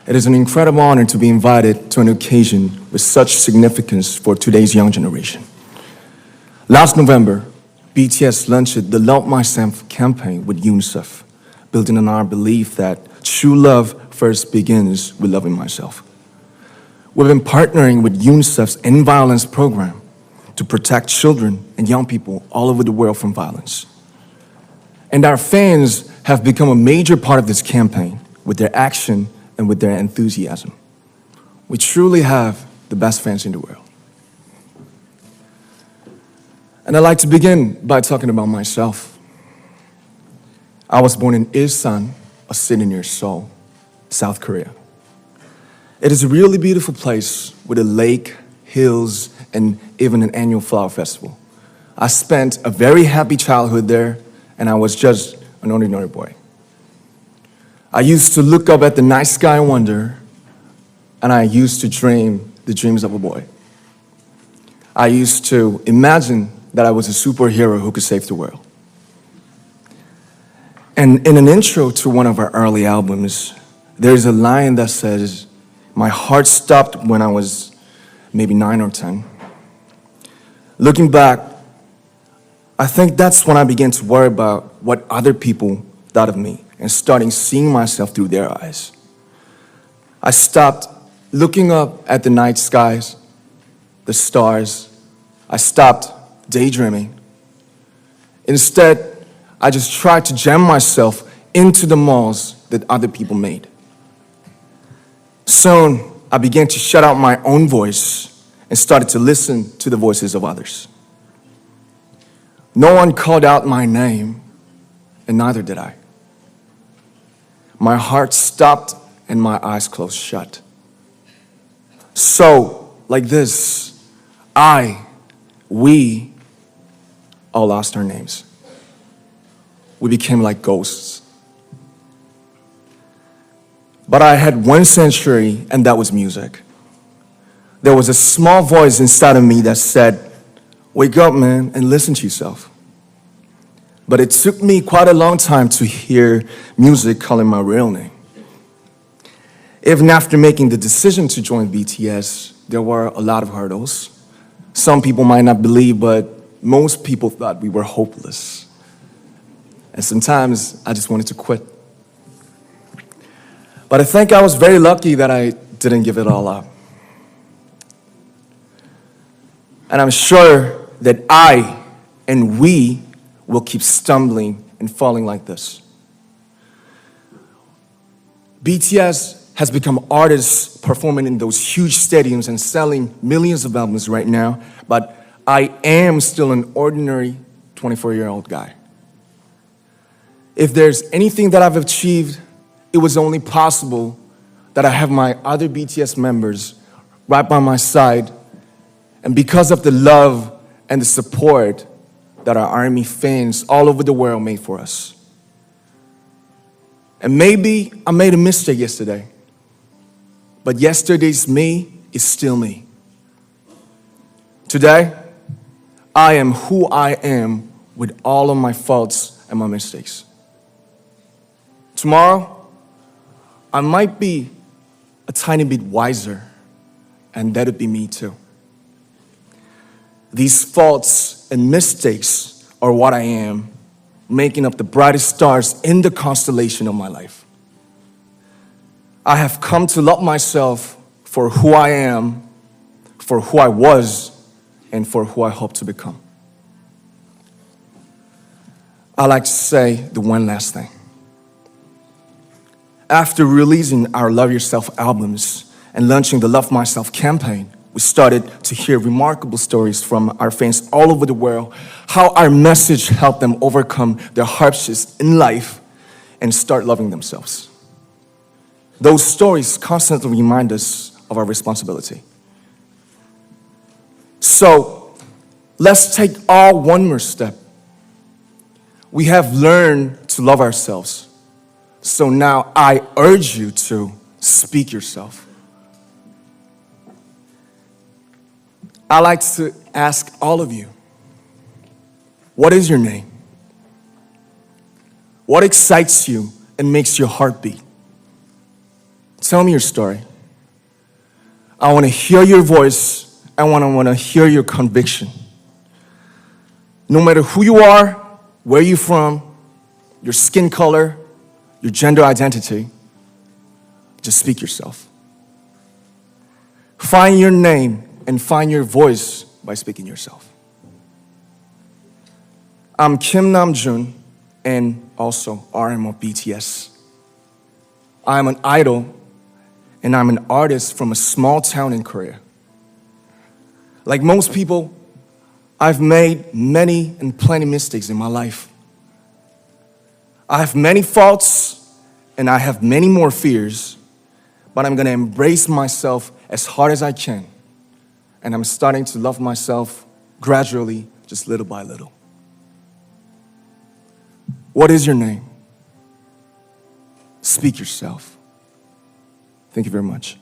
It is an incredible honor to be invited to an occasion with such significance for today's young generation. Last November, BTS launched the Love Myself campaign with UNICEF, building on our belief that true love first begins with loving myself. We've been partnering with UNICEF's End Violence program to protect children and young people all over the world from violence. And our fans have become a major part of this campaign with their action and with their enthusiasm. We truly have the best fans in the world. And I'd like to begin by talking about myself. I was born in Ilsan, a city near Seoul, South Korea. It is a really beautiful place with a lake, hills, and even an annual flower festival. I spent a very happy childhood there, and I was just an ordinary boy. I used to look up at the night sky and wonder, and I used to dream the dreams of a boy. I used to imagine that I was a superhero who could save the world. And in an intro to one of our early albums, there's a line that says, "My heart stopped when I was maybe 9 or 10. Looking back, I think that's when I began to worry about what other people thought of me and starting seeing myself through their eyes. I stopped looking up at the night skies, the stars. I stopped daydreaming. Instead, I just tried to jam myself into the malls that other people made. Soon, I began to shut out my own voice and started to listen to the voices of others. No one called out my name, and neither did I. My heart stopped and my eyes closed shut. So, like this, we all lost our names. We became like ghosts. But I had one sanctuary, and that was music. There was a small voice inside of me that said, "Wake up, man, and listen to yourself." But it took me quite a long time to hear music calling my real name. Even after making the decision to join BTS, there were a lot of hurdles. Some people might not believe, but most people thought we were hopeless. And sometimes I just wanted to quit. But I think I was very lucky that I didn't give it all up. And I'm sure that I and we will keep stumbling and falling like this. BTS has become artists performing in those huge stadiums and selling millions of albums right now, but I am still an ordinary 24-year-old guy. If there's anything that I've achieved, it was only possible that I have my other BTS members right by my side, and because of the love and the support that our ARMY fans all over the world made for us. And maybe I made a mistake yesterday, but yesterday's me is still me. Today, I am who I am with all of my faults and my mistakes. Tomorrow, I might be a tiny bit wiser, and that'd be me too. These faults and mistakes are what I am, making up the brightest stars in the constellation of my life. I have come to love myself for who I am, for who I was, and for who I hope to become. I like to say the one last thing. After releasing our Love Yourself albums and launching the Love Myself campaign, we started to hear remarkable stories from our fans all over the world, how our message helped them overcome their hardships in life and start loving themselves. Those stories constantly remind us of our responsibility. So, let's take all one more step. We have learned to love ourselves. So now I urge you to speak yourself. I like to ask all of you, what is your name? What excites you and makes your heart beat? Tell me your story. I want to hear your voice. I want to hear your conviction. No matter who you are, where you're from, your skin color, your gender identity, just speak yourself. Find your name and find your voice by speaking yourself. I'm Kim Namjoon and also RM of BTS. I'm an idol and I'm an artist from a small town in Korea. Like most people, I've made many and plenty mistakes in my life. I have many faults and I have many more fears, but I'm gonna embrace myself as hard as I can. And I'm starting to love myself gradually, just little by little. What is your name? Speak yourself. Thank you very much.